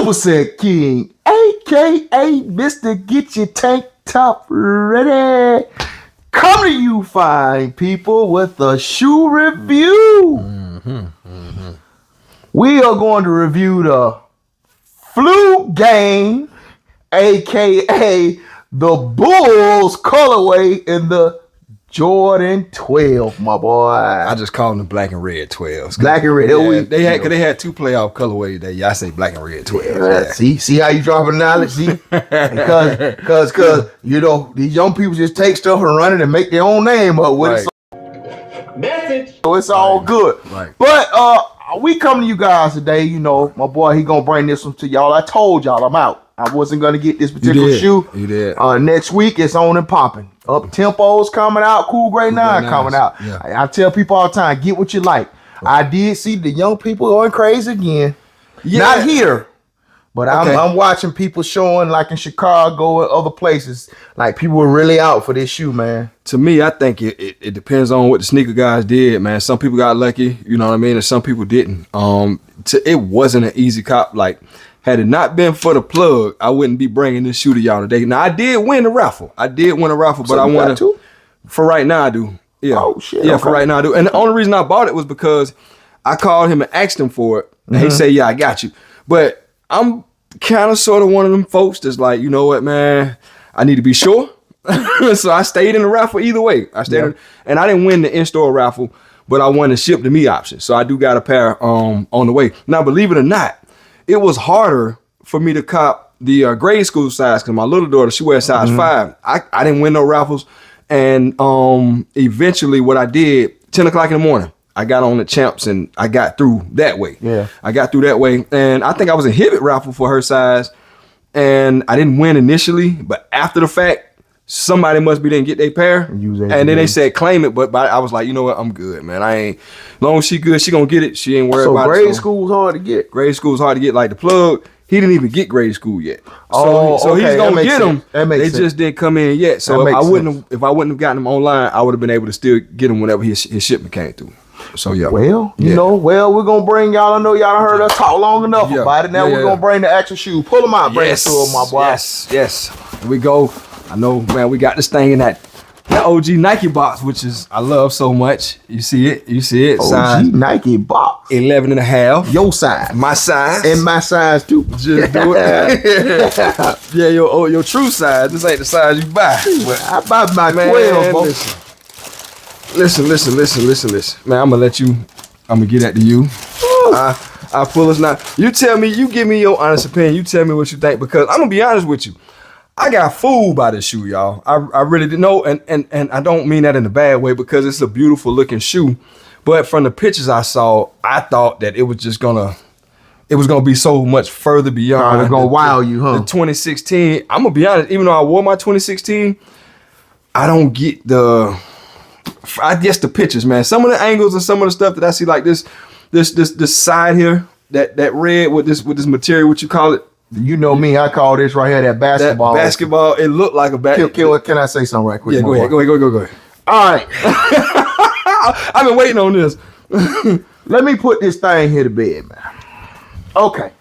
Superset King, aka Mr. Get Your Tank Top Ready. Come to you fine people with a shoe review. We are going to review the Flu Game, aka the Bulls colorway in the Jordan 12, my boy. I just call them the black and red 12s. Black and red. Yeah, they had two playoff colorways that I say black and red 12s. Yeah. See how you dropping knowledge? See, because you know these young people just take stuff and run it and make their own name up with it. Message. So it's all good. Right. But we come to you guys today. You know, my boy, he gonna bring this one to y'all. I told y'all I'm out. I wasn't gonna get this particular shoe. You did. Next week it's on and popping. Up Tempo's coming out. Cool Grade 9 coming out. Yeah. I tell people all the time, get what you like. I did see the young people going crazy again. Yeah. Not here, but I'm watching people showing like in Chicago and other places. Like people were really out for this shoe, man. To me, I think it depends on what the sneaker guys did, man. Some people got lucky, you know what I mean, and some people didn't. It wasn't an easy cop. Like, had it not been for the plug, I wouldn't be bringing this shoe to y'all today. Now, I did win the raffle. But I want to. For right now, I do. Yeah. Oh, shit. Yeah, okay. For right now, I do. And the only reason I bought it was because I called him and asked him for it. And he said, yeah, I got you. But I'm kind of sort of one of them folks that's like, you know what, man, I need to be sure. So I stayed in the raffle either way. And I didn't win the in-store raffle, but I won the ship to me option. So I do got a pair on the way. Now, believe it or not, it was harder for me to cop the grade school size because my little daughter, she wears size 5. I didn't win no raffles. And eventually what I did, 10 o'clock in the morning, I got on the Champs and I got through that way. Yeah. I got through that way. And I think I was in Hibbett raffle for her size. And I didn't win initially, but after the fact, somebody must be didn't get their pair. And then they said claim it, but I was like, you know what, I'm good, man. I ain't, as long as she good, she gonna get it. She ain't worried about it. So grade school's hard to get. Grade school's hard to get. Like the plug, he didn't even get grade school yet. So he's gonna get them. They just didn't come in yet. So if I wouldn't have gotten them online, I would have been able to still get them whenever his shipment came through. So yeah. Well, you know, we're gonna bring y'all. I know y'all heard us talk long enough about it. Now we're gonna bring the actual shoe. Pull them out, bring it to them, my boy. Yes. Here we go. I know, man, we got this thing in that OG Nike box, which is I love so much. You see it? OG size Nike box. 11 and a half. Your size. My size. And my size too. Just do it. Yeah, your true size. This ain't the size you buy. I buy my 12, bro. Listen. Man, I'm gonna get that to you. I pull us now. You tell me, you give me your honest opinion. You tell me what you think, because I'm gonna be honest with you. I got fooled by this shoe, y'all. I really didn't know, and I don't mean that in a bad way because it's a beautiful looking shoe. But from the pictures I saw, I thought that it was gonna be so much further beyond. It's gonna wow you, huh? The 2016. I'm gonna be honest, even though I wore my 2016, I don't get I guess the pictures, man. Some of the angles and some of the stuff that I see, like this side here, that red with this material, what you call it? You know me, I call this right here that basketball. That basketball, it looked like a basketball. Can I say something right quick? Yeah, go ahead. All right. I've been waiting on this. Let me put this thing here to bed, man. Okay.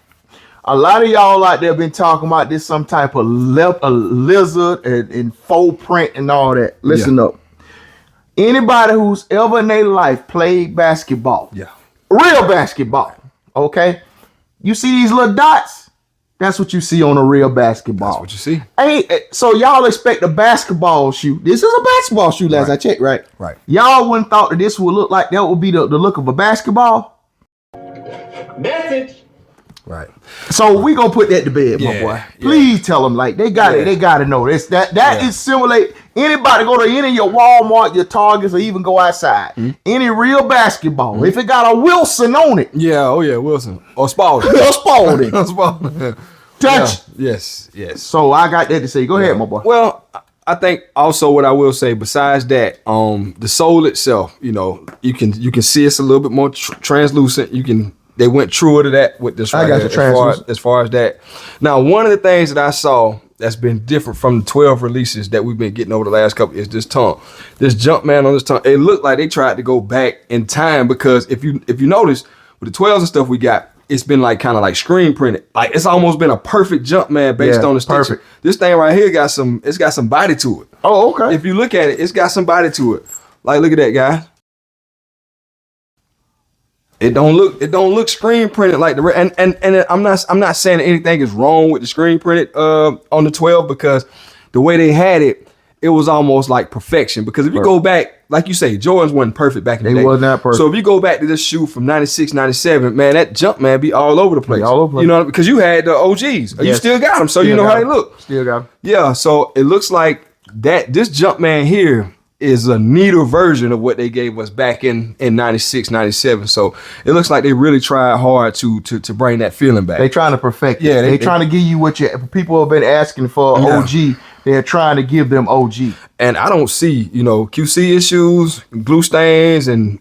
A lot of y'all out there been talking about this some type of lizard and faux print and all that. Listen up. Anybody who's ever in their life played basketball, real basketball, okay? You see these little dots? That's what you see on a real basketball. That's what you see. So y'all expect a basketball shoe. This is a basketball shoe, last I checked, right? Right. Y'all wouldn't thought that this would look like that would be the look of a basketball. Message. Right. So we gonna put that to bed, my boy. Please tell them, like, they got it. They got to know this. That is simulate. Anybody go to any of your Walmart, your Targets, or even go outside. Any real basketball, if it got a Wilson on it. Yeah. Oh yeah, Wilson or Spalding. Spalding. Touch. Yes. So I got that to say. Go ahead, my boy. Well, I think also what I will say besides that, the sole itself, you know, you can see it's a little bit more translucent. They went truer to that with this right here, as far as that. Now, one of the things that I saw that's been different from the 12 releases that we've been getting over the last couple is this tongue. This Jumpman on this tongue. It looked like they tried to go back in time because if you notice, with the 12s and stuff we got, it's been like kind of like screen printed. Like it's almost been a perfect jump, man, based on the stitching. Perfect. This thing right here got some body to it. Oh, okay. If you look at it, it's got some body to it. Like look at that, guy. It don't look screen printed like the and I'm not saying anything is wrong with the screen printed on the 12 because the way they had it, it was almost like perfection. Because if you go back, like you say, Jordans wasn't perfect back in the day. They was not perfect. So if you go back to this shoe from 96, 97, man, that jump man be all over the place. All over the place. You know, because you had the OGs. You still got them, so you know how they look. Still got them. Yeah, so it looks like that this jump man here is a neater version of what they gave us back in 96, 97. So it looks like they really tried hard to bring that feeling back. They trying to perfect it. Yeah, they trying to give you what people have been asking for. OG. They're trying to give them OG. And I don't see, QC issues, glue stains, and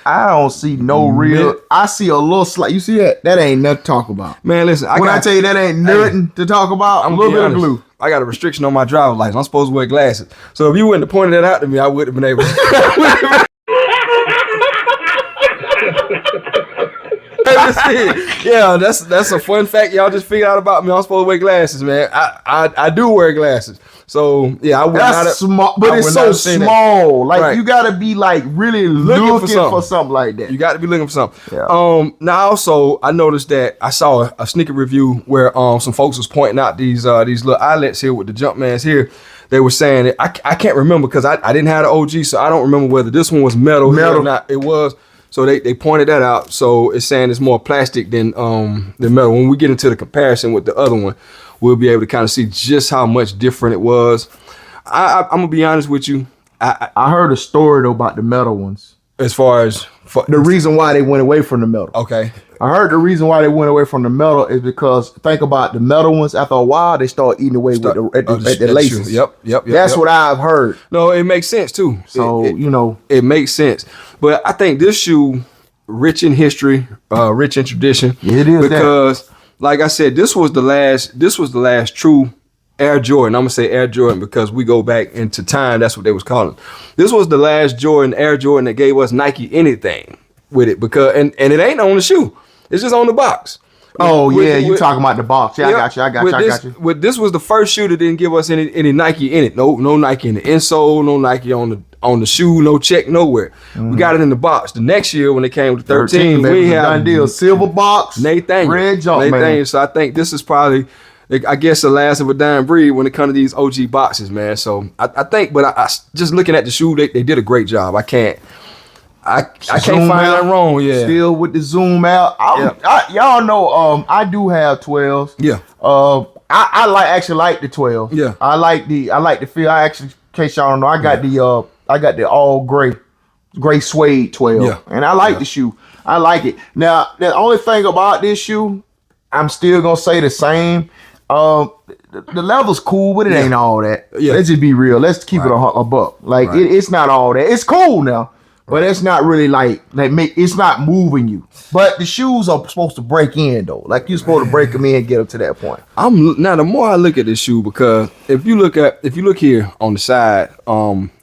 I don't see no real. I see a little slight. You see that? That ain't nothing to talk about. Man, listen. I tell you that ain't nothing to talk about, I'm a little bit of glue. I got a restriction on my driver's license. I'm supposed to wear glasses. So if you wouldn't have pointed that out to me, I would have been able to. Yeah, that's a fun fact y'all just figured out about me. I'm supposed to wear glasses, man. I do wear glasses. So yeah, I would not have, small, but it's so small. Like you gotta be like really looking for something like that. You got to be looking for something. Yeah. Now also I noticed that I saw a sneaker review where some folks was pointing out these little eyelets here with the Jumpmans here. They were saying it. I can't remember because I didn't have the OG, so I don't remember whether this one was metal or not. It was. So they pointed that out. So it's saying it's more plastic than metal. When we get into the comparison with the other one, we'll be able to kind of see just how much different it was. I'm gonna be honest with you. I heard a story though about the metal ones. As far as the reason why they went away from the metal. Okay. I heard the reason why they went away from the metal is because think about the metal ones. After a while, they start eating away with the laces. Yep. That's what I've heard. No, it makes sense too. So it makes sense. But I think this shoe, rich in history, rich in tradition. It is because, like I said, this was the last true Air Jordan. I'm gonna say Air Jordan because we go back into time. That's what they was calling. This was the last Jordan, Air Jordan, that gave us Nike anything with it because and it ain't on the shoe. It's just on the box. You talking about the box. Yeah, I got you. This was the first shoe that didn't give us any Nike in it. No Nike in the insole, no Nike on the shoe, no check nowhere. Mm-hmm. We got it in the box. The next year when it came to 13 we had a silver box, Nathaniel, red Jumpman. So I think this is probably, I guess, the last of a dying breed when it comes to these OG boxes, man. So I think, but I just looking at the shoe, they did a great job. I can't find that wrong. Yeah. Still with the zoom out. Y'all know I do have 12s. Yeah. I actually like the 12. Yeah. I like the feel. I actually, in case y'all don't know, I got the all gray suede 12. Yeah. And I like the shoe. I like it. Now, the only thing about this shoe, I'm still gonna say the same. The level's cool, but it ain't all that. Yeah. Let's just be real. Let's keep it a buck. Like it's not all that. It's cool now. But it's not really it's not moving you. But the shoes are supposed to break in though. Like you're supposed to break them in and get up to that point. Now the more I look at this shoe, because if you look here on the side,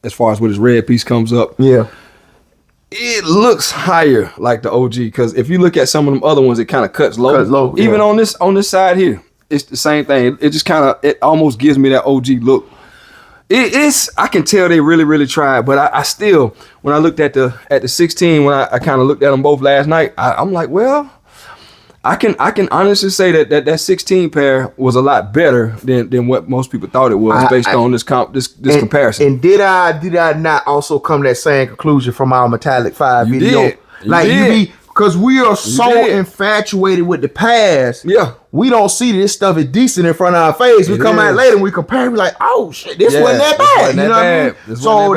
as far as where this red piece comes up, it looks higher like the OG. Because if you look at some of them other ones, it kind of cuts low. Even on this side here, it's the same thing. It just it almost gives me that OG look. I can tell they really, really tried, but I still, when I looked at the 16, when I kind of looked at them both last night, I'm like, well, I can honestly say that 16 pair was a lot better than what most people thought it was based on this comparison. And did I not also come to that same conclusion from our Metallic 5 video? Because we are so infatuated with the past. Yeah. We don't see this stuff is decent in front of our face. We come out later and we compare. We're like, oh shit, this wasn't that bad. You know what I mean? So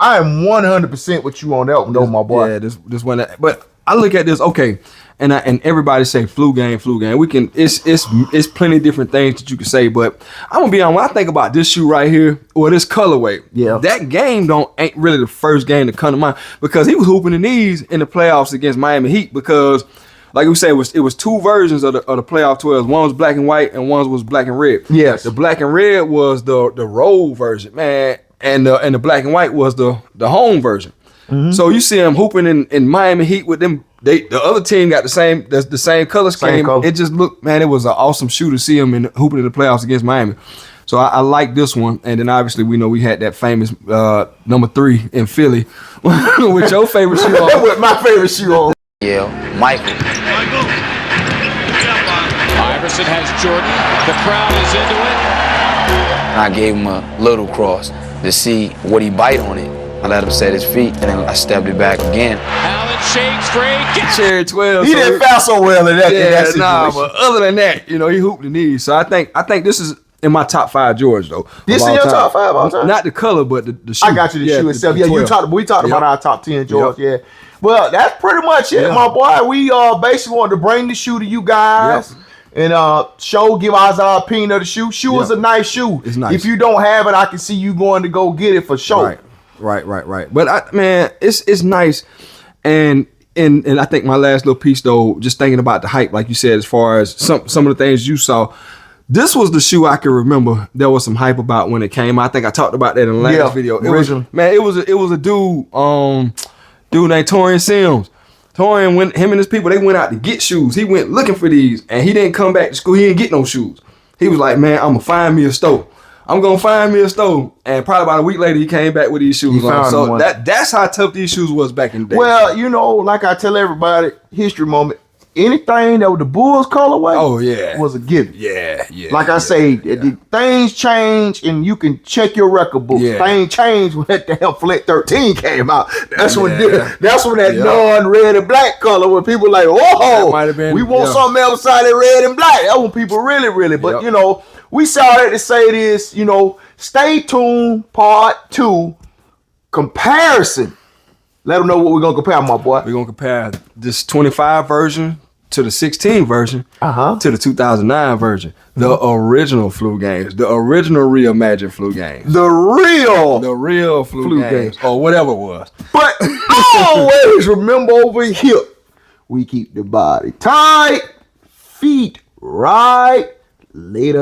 I am 100% with you on that one, though, my boy. Yeah, this wasn't that. But I look at this, okay, and everybody say flu game. We can. It's plenty of different things that you can say, but I'm gonna be honest. When I think about this shoe right here or this colorway, that game ain't really the first game to come to mind because he was hooping the knees in the playoffs against Miami Heat because, like we said, it was two versions of the playoff 12s. One was black and white and one was black and red. Yes, the black and red was the road version, man, and the black and white was the home version. Mm-hmm. So you see him hooping in Miami Heat with them the other team got the same color scheme. color. It just looked, man, it was an awesome shoe to see them in hooping in the playoffs against Miami. So I like this one, and then obviously we know we had that famous number 3 in Philly with your favorite shoe on. With my favorite shoe on. Yeah, Michael. Iverson has Jordan. The crowd is into it. I gave him a little cross to see would he bite on it. I let him set his feet, and then I stepped it back again. Allen shakes free. Cherry 12. He didn't foul so well in that, in that situation. Nah, but other than that, you know, he hooped the knees. So I think this is in my top 5 George though. This in your top 5 all time? Not the color, but the shoe. I got you, the shoe itself. The Yeah, 12. we talked about our top 10, George. Yeah. Well, that's pretty much it, my boy. We basically wanted to bring the shoe to you guys. And give us our opinion of the shoe. Shoe is a nice shoe. It's nice. If you don't have it, I can see you going to go get it for sure. Right. But man, it's nice. And I think my last little piece though, just thinking about the hype, like you said, as far as some of the things you saw. This was the shoe I can remember there was some hype about when it came out. I think I talked about that in the last video. It was a dude named Torian Sims. Torian, him and his people, they went out to get shoes. He went looking for these, and he didn't come back to school. He didn't get no shoes. He was like, man, I'm going to find me a store. I'm going to find me a store. And probably about a week later, he came back with these shoes on. So that's how tough these shoes was back in the day. Well, you know, like I tell everybody, history moment, anything that was the Bulls colorway was a given. Yeah. Like I say, things change, and you can check your record book. Things changed when that damn Flint 13 came out. That's when that non-red and black color, when people like, whoa, we want something else outside of red and black. That's when people really. But you know, we saw that to say this. You know, stay tuned. Part 2 comparison. Let them know what we're gonna compare, my boy. We're gonna compare this 25 version to the 16 version to the 2009 version. The original flu games. The original reimagined flu games. The real flu games. Or whatever it was. But always remember over here, we keep the body tight, feet right. Later.